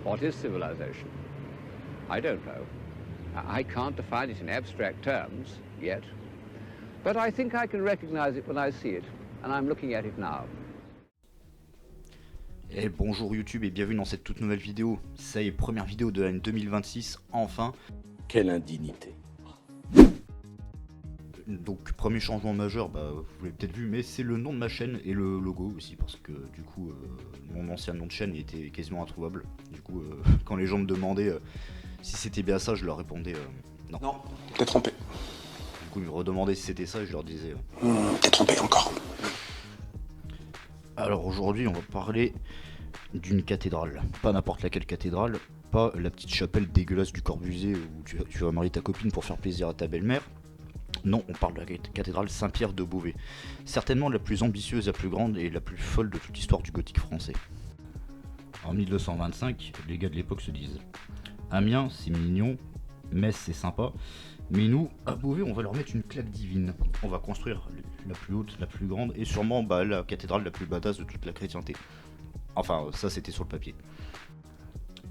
What is civilization? I don't know. I can't define it in abstract terms yet, but I think I can recognize it when I see it, and I'm looking at it now. Et bonjour YouTube et bienvenue dans cette toute nouvelle vidéo. Ça y est, première vidéo de l'année 2026, enfin. Quelle indignité. Donc premier changement majeur, vous l'avez peut-être vu, mais c'est le nom de ma chaîne et le logo aussi, parce que du coup mon ancien nom de chaîne était quasiment introuvable. Du coup quand les gens me demandaient si c'était bien ça, je leur répondais non. Non, t'es trompé. Du coup ils me redemandaient si c'était ça et je leur disais t'es trompé encore. Alors aujourd'hui on va parler d'une cathédrale, pas n'importe laquelle cathédrale, pas la petite chapelle dégueulasse du Corbusier où tu vas marier ta copine pour faire plaisir à ta belle-mère. Non, on parle de la cathédrale Saint-Pierre de Beauvais, certainement la plus ambitieuse, la plus grande et la plus folle de toute l'histoire du gothique français. En 1225, les gars de l'époque se disent « Amiens, c'est mignon, Metz, c'est sympa, mais nous, à Beauvais, on va leur mettre une claque divine. On va construire la plus haute, la plus grande et sûrement la cathédrale la plus badass de toute la chrétienté. » Enfin, ça c'était sur le papier.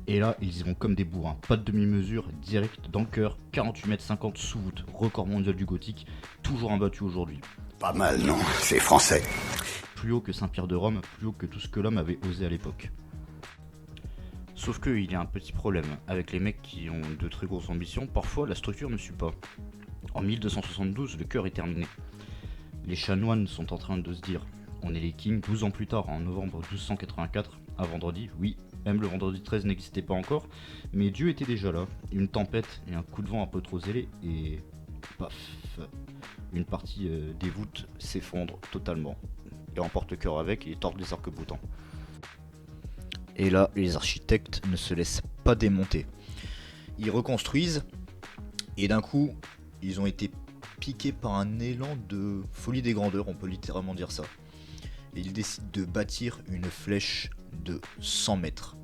Et là, ils y vont comme des bourrins, pas de demi-mesure, direct dans le cœur, 48 mètres 50 sous voûte, record mondial du gothique, toujours imbattu aujourd'hui. Pas mal, non, c'est français. Plus haut que Saint-Pierre de Rome, plus haut que tout ce que l'homme avait osé à l'époque. Sauf qu'il y a un petit problème, avec les mecs qui ont de très grosses ambitions, parfois la structure ne suit pas. En 1272, le cœur est terminé. Les chanoines sont en train de se dire, on est les kings, 12 ans plus tard, en novembre 1284, un vendredi, oui, même le vendredi 13 n'existait pas encore, mais Dieu était déjà là. Une tempête et un coup de vent un peu trop zélé, et paf, une partie des voûtes s'effondre totalement, et emporte le cœur avec et tord les arcs-boutants. Et là, les architectes ne se laissent pas démonter. Ils reconstruisent, et d'un coup, ils ont été piqués par un élan de folie des grandeurs, on peut littéralement dire ça. Et ils décident de bâtir une flèche de 100 mètres.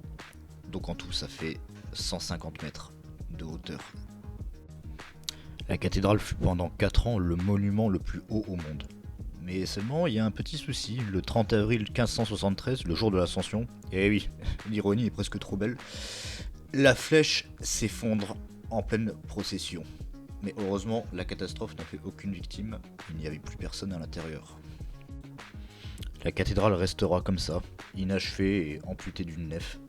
Donc en tout, ça fait 150 mètres de hauteur. La cathédrale fut pendant 4 ans le monument le plus haut au monde. Mais seulement, il y a un petit souci. Le 30 avril 1573, le jour de l'Ascension, et oui, l'ironie est presque trop belle, la flèche s'effondre en pleine procession. Mais heureusement, la catastrophe n'a fait aucune victime, il n'y avait plus personne à l'intérieur. La cathédrale restera comme ça, inachevée et amputée d'une nef.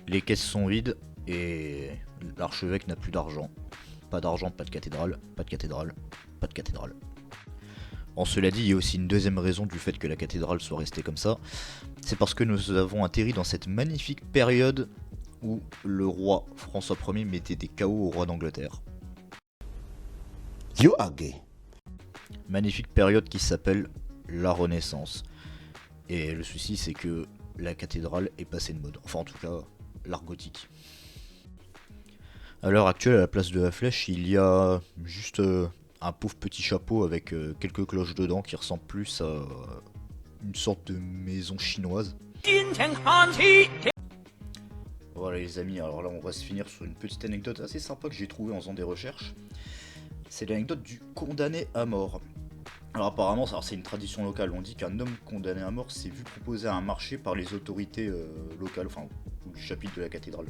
Les caisses sont vides et l'archevêque n'a plus d'argent. Pas d'argent, pas de cathédrale, pas de cathédrale, pas de cathédrale. Bon, cela dit, il y a aussi une deuxième raison du fait que la cathédrale soit restée comme ça. C'est parce que nous avons atterri dans cette magnifique période où le roi François Ier mettait des KO au roi d'Angleterre. You are gay. Magnifique période qui s'appelle la Renaissance. Et le souci, c'est que la cathédrale est passée de mode. Enfin, en tout cas, l'art gothique. À l'heure actuelle, à la place de la flèche, il y a juste un pauvre petit chapeau avec quelques cloches dedans qui ressemble plus à une sorte de maison chinoise. Voilà les amis, alors là on va se finir sur une petite anecdote assez sympa que j'ai trouvée en faisant des recherches. C'est l'anecdote du condamné à mort. Alors apparemment, c'est une tradition locale, on dit qu'un homme condamné à mort s'est vu proposer à un marché par les autorités locales, enfin du chapitre de la cathédrale.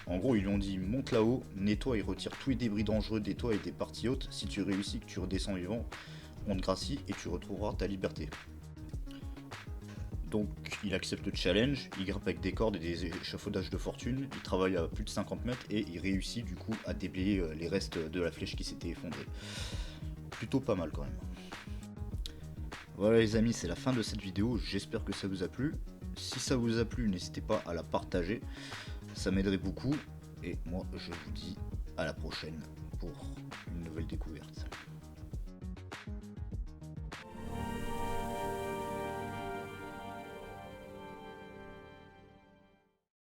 En gros, ils lui ont dit, monte là-haut, nettoie et retire tous les débris dangereux des toits et des parties hautes. Si tu réussis, que tu redescends vivant, on te gracie et tu retrouveras ta liberté. Donc il accepte le challenge, il grimpe avec des cordes et des échafaudages de fortune, il travaille à plus de 50 mètres et il réussit du coup à déblayer les restes de la flèche qui s'était effondrée. Plutôt pas mal quand même. Voilà les amis, c'est la fin de cette vidéo, j'espère que ça vous a plu. Si ça vous a plu, n'hésitez pas à la partager, ça m'aiderait beaucoup. Et moi je vous dis à la prochaine pour une nouvelle découverte.